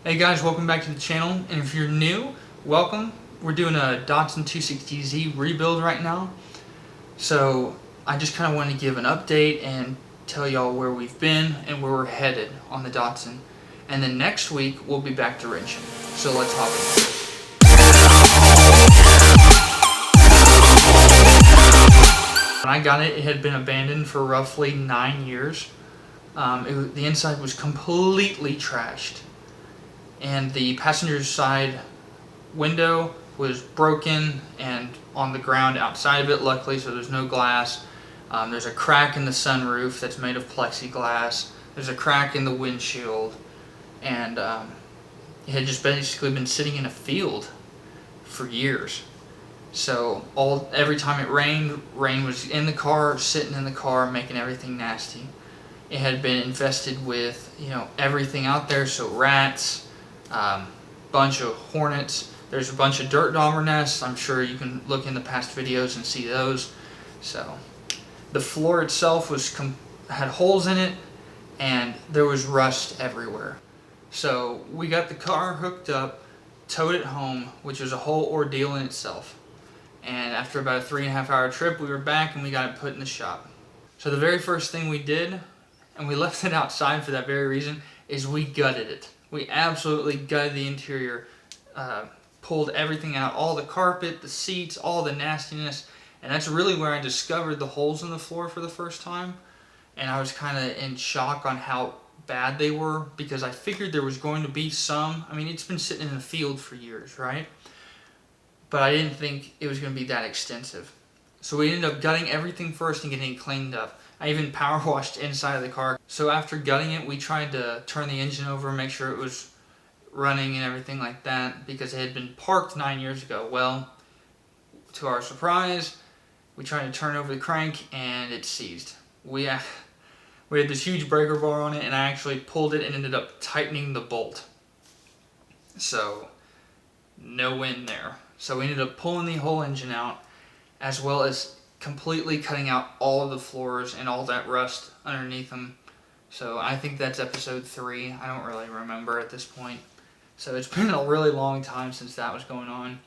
Hey guys, welcome back to the channel, and if you're new, welcome. We're doing a Datsun 260Z rebuild right now, so I just kind of want to give an update and tell y'all where we've been and where we're headed on the Datsun. And then next week, we'll be back to wrenching. So let's hop in. When I got it, it had been abandoned for roughly 9 years. The inside was completely trashed. And the passenger side window was broken and on the ground outside of it, luckily, so there's no glass. There's a crack in the sunroof that's made of plexiglass. There's a crack in the windshield, and it had just basically been sitting in a field for years. So every time it rained, rain was in the car, sitting in the car, making everything nasty. It had been infested with, everything out there, so rats, bunch of hornets. There's a bunch of dirt dauber nests. I'm sure you can look in the past videos and see those. So the floor itself had holes in it, and there was rust everywhere. So we got the car hooked up, towed it home, which was a whole ordeal in itself. And after about a 3.5 hour trip, we were back and we got it put in the shop. So the very first thing we did, and we left it outside for that very reason, is we gutted it. We absolutely gutted the interior, pulled everything out, all the carpet, the seats, all the nastiness, and that's really where I discovered the holes in the floor for the first time. And I was kind of in shock on how bad they were, because I figured there was going to be some. I mean, it's been sitting in the field for years, right? But I didn't think it was going to be that extensive. So we ended up gutting everything first and getting it cleaned up. I even power washed inside of the car. So after gutting it, we tried to turn the engine over and make sure it was running and everything like that, because it had been parked 9 years ago. Well, to our surprise, we tried to turn over the crank and it seized. We had this huge breaker bar on it, and I actually pulled it and ended up tightening the bolt. So no win there. So we ended up pulling the whole engine out, as well as completely cutting out all of the floors and all that rust underneath them. So I think that's episode 3. I don't really remember at this point. So it's been a really long time since that was going on.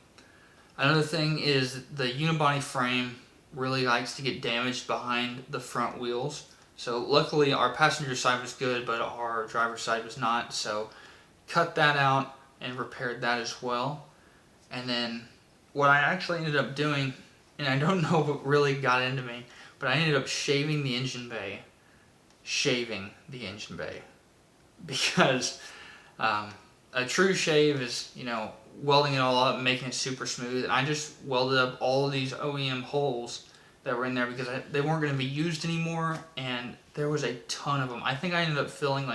Another thing is the unibody frame really likes to get damaged behind the front wheels. So luckily our passenger side was good, but our driver's side was not. So cut that out and repaired that as well. And then what I actually ended up doing, and I don't know what really got into me, but I ended up shaving the engine bay. Because a true shave is, welding it all up, making it super smooth. And I just welded up all of these OEM holes that were in there because they weren't going to be used anymore, and there was a ton of them. I think I ended up filling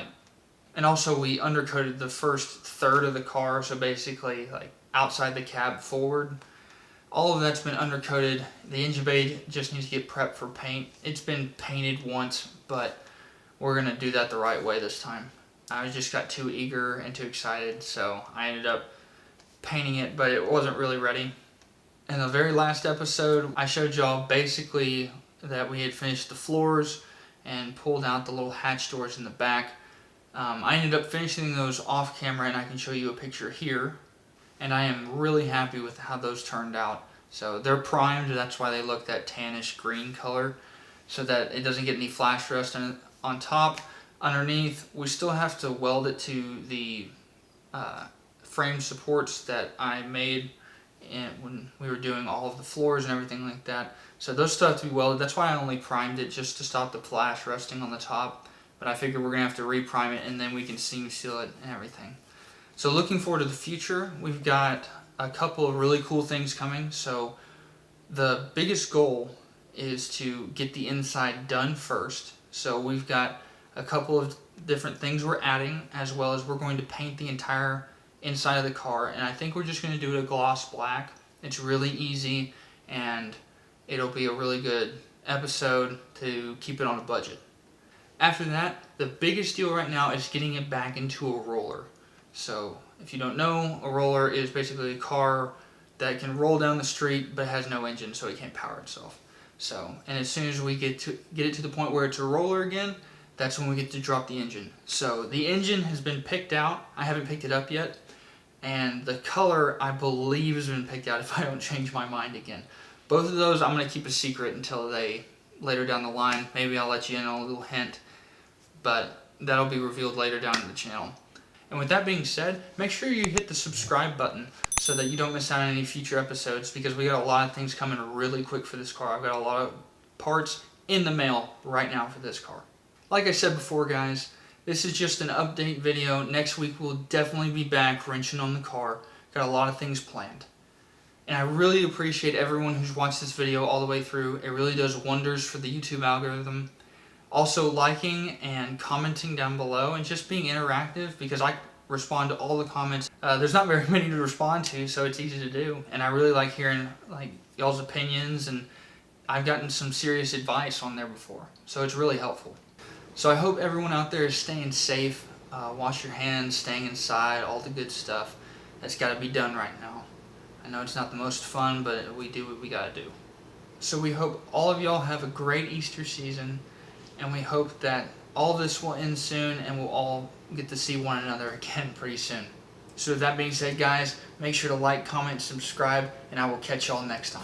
and also we undercoated the first third of the car, so basically outside the cab forward. All of that's been undercoated. The engine bay just needs to get prepped for paint. It's been painted once, but we're going to do that the right way this time. I just got too eager and too excited, so I ended up painting it, but it wasn't really ready. In the very last episode, I showed y'all basically that we had finished the floors and pulled out the little hatch doors in the back. I ended up finishing those off camera, and I can show you a picture here. And I am really happy with how those turned out. So they're primed, that's why they look that tannish green color, so that it doesn't get any flash rust on top. Underneath, we still have to weld it to the frame supports that I made when we were doing all of the floors and everything like that. So those still have to be welded. That's why I only primed it, just to stop the flash rusting on the top. But I figure we're going to have to reprime it, and then we can seam seal it and everything. So looking forward to the future, we've got a couple of really cool things coming. So the biggest goal is to get the inside done first. So we've got a couple of different things we're adding, as well as we're going to paint the entire inside of the car. And I think we're just going to do it a gloss black. It's really easy, and it'll be a really good episode to keep it on a budget. After that, the biggest deal right now is getting it back into a roller. So if you don't know, a roller is basically a car that can roll down the street but has no engine, so it can't power itself. So, and as soon as we get it to the point where it's a roller again, that's when we get to drop the engine. So the engine has been picked out. I haven't picked it up yet. And the color, I believe, has been picked out if I don't change my mind again. Both of those I'm going to keep a secret until later down the line. Maybe I'll let you in on a little hint. But that'll be revealed later down in the channel. And with that being said, make sure you hit the subscribe button so that you don't miss out on any future episodes, because we got a lot of things coming really quick for this car. I've got a lot of parts in the mail right now for this car. Like I said before, guys, this is just an update video. Next week we'll definitely be back wrenching on the car. Got a lot of things planned. And I really appreciate everyone who's watched this video all the way through. It really does wonders for the YouTube algorithm. Also liking and commenting down below and just being interactive, because I respond to all the comments. There's not very many to respond to, so it's easy to do. And I really like hearing y'all's opinions, and I've gotten some serious advice on there before. So it's really helpful. So I hope everyone out there is staying safe. Wash your hands, staying inside, all the good stuff that's got to be done right now. I know it's not the most fun, but we do what we got to do. So we hope all of y'all have a great Easter season. And we hope that all this will end soon and we'll all get to see one another again pretty soon. So with that being said, guys, make sure to like, comment, subscribe, and I will catch y'all next time.